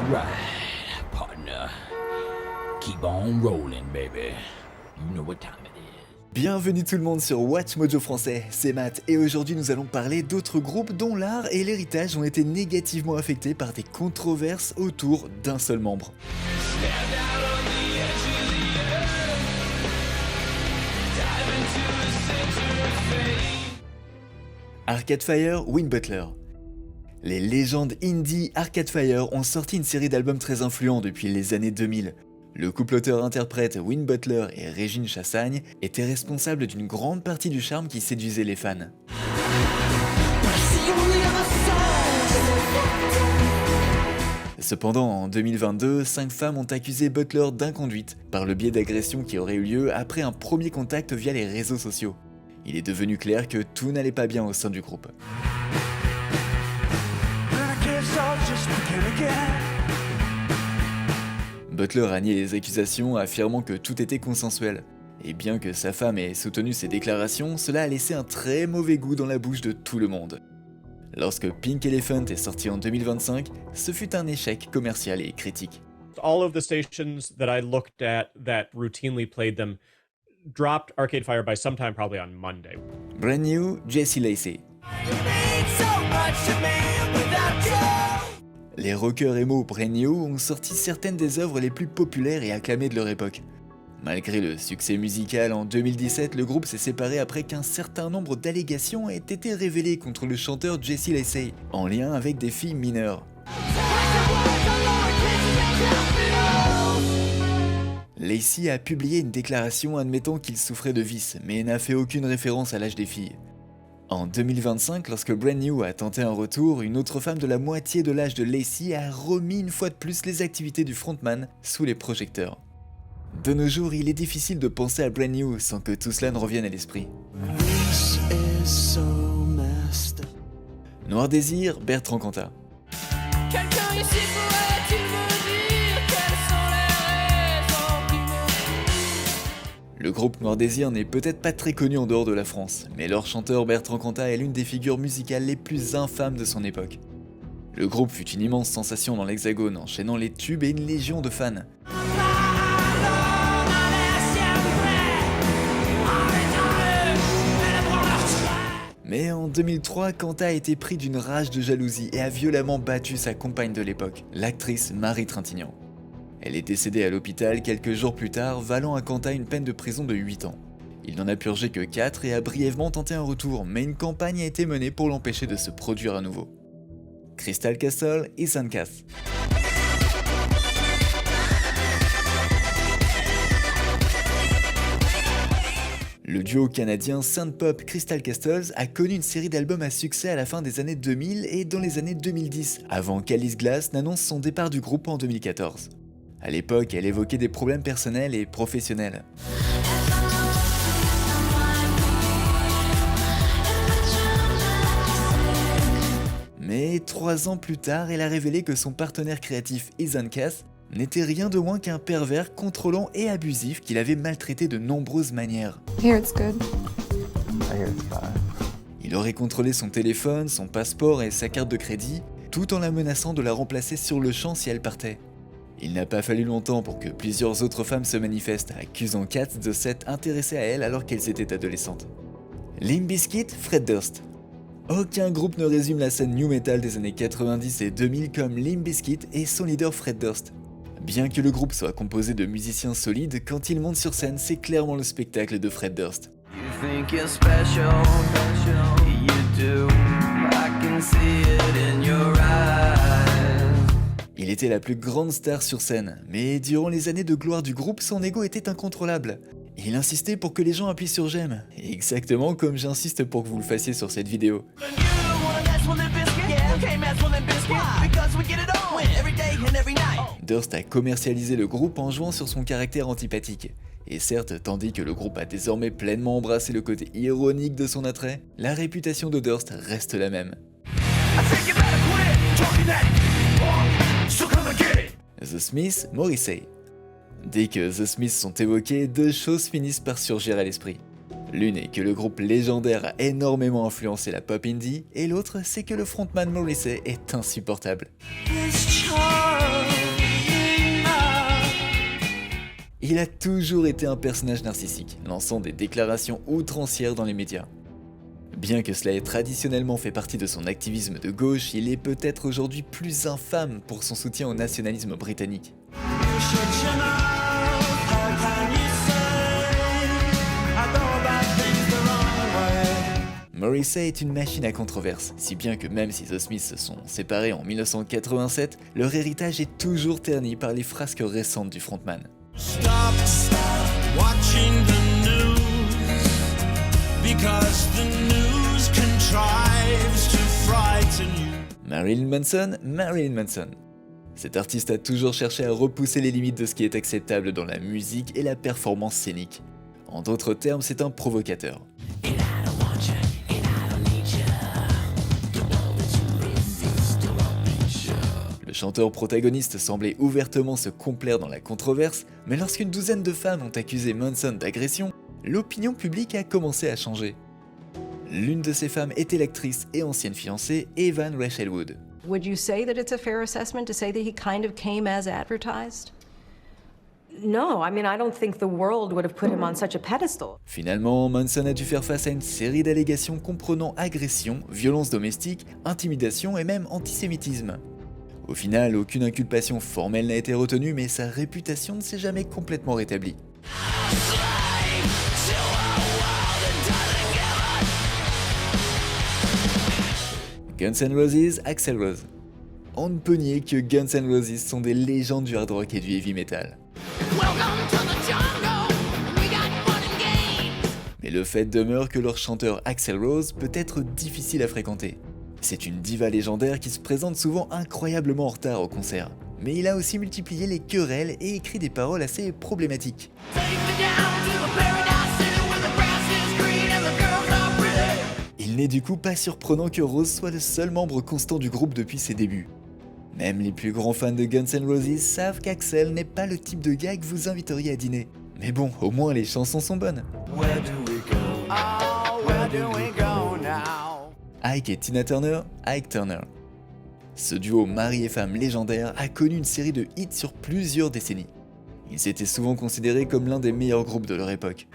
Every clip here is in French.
Alright, partner. Keep on rolling, baby. You know what time it is. Bienvenue tout le monde sur Watch Mojo Français, c'est Matt et aujourd'hui nous allons parler d'autres groupes dont l'art et l'héritage ont été négativement affectés par des controverses autour d'un seul membre. Arcade Fire, Win Butler. Les légendes indie Arcade Fire ont sorti une série d'albums très influents depuis les années 2000. Le couple auteur-interprète Win Butler et Régine Chassagne étaient responsables d'une grande partie du charme qui séduisait les fans. Cependant, en 2022, 5 femmes ont accusé Butler d'inconduite par le biais d'agressions qui auraient eu lieu après un premier contact via les réseaux sociaux. Il est devenu clair que tout n'allait pas bien au sein du groupe. Butler a nié les accusations, affirmant que tout était consensuel. Et bien que sa femme ait soutenu ses déclarations, cela a laissé un très mauvais goût dans la bouche de tout le monde. Lorsque Pink Elephant est sorti en 2025, ce fut un échec commercial et critique. All of the stations that I looked at that routinely played them dropped Arcade Fire by sometime probably on Monday. Brand New, Jessie Lacey. Les rockers emo Brand New ont sorti certaines des œuvres les plus populaires et acclamées de leur époque. Malgré le succès musical en 2017, le groupe s'est séparé après qu'un certain nombre d'allégations aient été révélées contre le chanteur Jessie Lacey, en lien avec des filles mineures. Lacey a publié une déclaration admettant qu'il souffrait de vices, mais n'a fait aucune référence à l'âge des filles. En 2025, lorsque Brand New a tenté un retour, une autre femme de la moitié de l'âge de Lacey a remis une fois de plus les activités du frontman sous les projecteurs. De nos jours, il est difficile de penser à Brand New sans que tout cela ne revienne à l'esprit. Noir Désir, Bertrand Cantat. Le groupe Noir Désir n'est peut-être pas très connu en dehors de la France, mais leur chanteur Bertrand Cantat est l'une des figures musicales les plus infâmes de son époque. Le groupe fut une immense sensation dans l'Hexagone, enchaînant les tubes et une légion de fans. Mais en 2003, Cantat a été pris d'une rage de jalousie et a violemment battu sa compagne de l'époque, l'actrice Marie Trintignant. Elle est décédée à l'hôpital quelques jours plus tard, valant à Cantat une peine de prison de 8 ans. Il n'en a purgé que 4 et a brièvement tenté un retour, mais une campagne a été menée pour l'empêcher de se produire à nouveau. Crystal Castle et Sandcastle. Le duo canadien Synthpop Crystal Castles a connu une série d'albums à succès à la fin des années 2000 et dans les années 2010, avant qu'Alice Glass n'annonce son départ du groupe en 2014. À l'époque, elle évoquait des problèmes personnels et professionnels. Mais 3 ans plus tard, elle a révélé que son partenaire créatif Ethan Cass n'était rien de moins qu'un pervers contrôlant et abusif qu'il avait maltraité de nombreuses manières. Il aurait contrôlé son téléphone, son passeport et sa carte de crédit, tout en la menaçant de la remplacer sur le champ si elle partait. Il n'a pas fallu longtemps pour que plusieurs autres femmes se manifestent, accusant Cass de s'être intéressée à elle alors qu'elles étaient adolescentes. Limp Bizkit, Fred Durst. Aucun groupe ne résume la scène new metal des années 90 et 2000 comme Limp Bizkit et son leader Fred Durst. Bien que le groupe soit composé de musiciens solides, quand il monte sur scène, c'est clairement le spectacle de Fred Durst. Il était la plus grande star sur scène, mais durant les années de gloire du groupe, son ego était incontrôlable. Il insistait pour que les gens appuient sur j'aime, exactement comme j'insiste pour que vous le fassiez sur cette vidéo. Durst a commercialisé le groupe en jouant sur son caractère antipathique. Et certes, tandis que le groupe a désormais pleinement embrassé le côté ironique de son attrait, la réputation de Durst reste la même. The Smiths, Morrissey. Dès que The Smiths sont évoqués, 2 choses finissent par surgir à l'esprit. L'une est que le groupe légendaire a énormément influencé la pop indie, et l'autre c'est que le frontman Morrissey est insupportable. Il a toujours été un personnage narcissique, lançant des déclarations outrancières dans les médias. Bien que cela ait traditionnellement fait partie de son activisme de gauche, il est peut-être aujourd'hui plus infâme pour son soutien au nationalisme britannique. Morrissey est une machine à controverse, si bien que même si The Smiths se sont séparés en 1987, leur héritage est toujours terni par les frasques récentes du frontman. Stop watching the news, because the news contrives to frighten you. Marilyn Manson. Cet artiste a toujours cherché à repousser les limites de ce qui est acceptable dans la musique et la performance scénique. En d'autres termes, c'est un provocateur. Le chanteur protagoniste semblait ouvertement se complaire dans la controverse, mais lorsqu'une douzaine de femmes ont accusé Manson d'agression, l'opinion publique a commencé à changer. L'une de ces femmes était l'actrice et ancienne fiancée Evan Rachel Wood. Would you say that it's a fair assessment to say that he kind of came as advertised? No, I mean, I don't think the world would have put him on such a pedestal. Finalement, Manson a dû faire face à une série d'allégations comprenant agression, violence domestique, intimidation et même antisémitisme. Au final, aucune inculpation formelle n'a été retenue, mais sa réputation ne s'est jamais complètement rétablie. Guns N' Roses, Axl Rose. On ne peut nier que Guns N' Roses sont des légendes du hard rock et du heavy metal. Mais le fait demeure que leur chanteur Axl Rose peut être difficile à fréquenter. C'est une diva légendaire qui se présente souvent incroyablement en retard au concert. Mais il a aussi multiplié les querelles et écrit des paroles assez problématiques. Il n'est du coup pas surprenant que Rose soit le seul membre constant du groupe depuis ses débuts. Même les plus grands fans de Guns N' Roses savent qu'Axl n'est pas le type de gars que vous inviteriez à dîner. Mais bon, au moins les chansons sont bonnes. Ike et Tina Turner, Ike Turner. Ce duo mari et femme légendaire a connu une série de hits sur plusieurs décennies. Ils étaient souvent considérés comme l'un des meilleurs groupes de leur époque.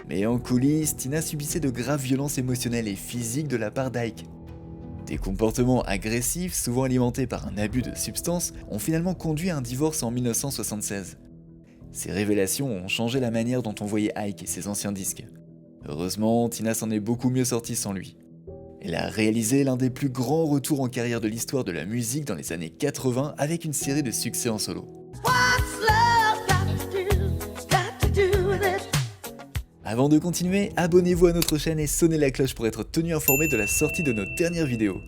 Mais en coulisses, Tina subissait de graves violences émotionnelles et physiques de la part d'Ike. Des comportements agressifs, souvent alimentés par un abus de substances, ont finalement conduit à un divorce en 1976. Ces révélations ont changé la manière dont on voyait Ike et ses anciens disques. Heureusement, Tina s'en est beaucoup mieux sortie sans lui. Elle a réalisé l'un des plus grands retours en carrière de l'histoire de la musique dans les années 80 avec une série de succès en solo. Avant de continuer, abonnez-vous à notre chaîne et sonnez la cloche pour être tenu informé de la sortie de nos dernières vidéos.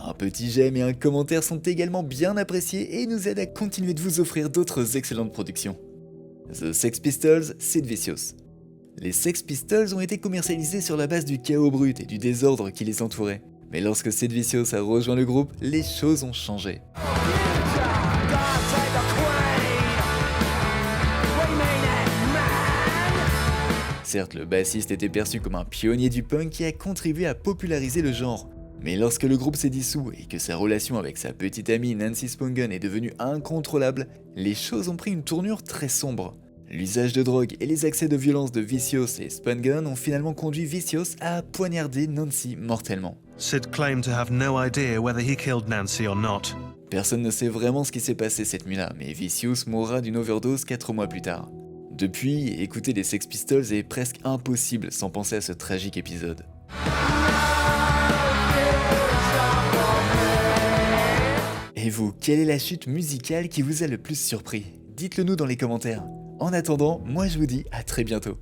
Un petit j'aime et un commentaire sont également bien appréciés et nous aident à continuer de vous offrir d'autres excellentes productions. The Sex Pistols, Sid Vicious. Les Sex Pistols ont été commercialisés sur la base du chaos brut et du désordre qui les entourait. Mais lorsque Sid Vicious a rejoint le groupe, les choses ont changé. Certes, le bassiste était perçu comme un pionnier du punk qui a contribué à populariser le genre. Mais lorsque le groupe s'est dissous et que sa relation avec sa petite amie Nancy Spungen est devenue incontrôlable, les choses ont pris une tournure très sombre. L'usage de drogue et les accès de violence de Vicious et Spungen ont finalement conduit Vicious à poignarder Nancy mortellement. Sid claimed to have no idea whether he killed Nancy or not. Personne ne sait vraiment ce qui s'est passé cette nuit-là, mais Vicious mourra d'une overdose 4 mois plus tard. Depuis, écouter les Sex Pistols est presque impossible sans penser à ce tragique épisode. Et vous, quelle est la chute musicale qui vous a le plus surpris? Dites-le nous dans les commentaires. En attendant, moi je vous dis à très bientôt.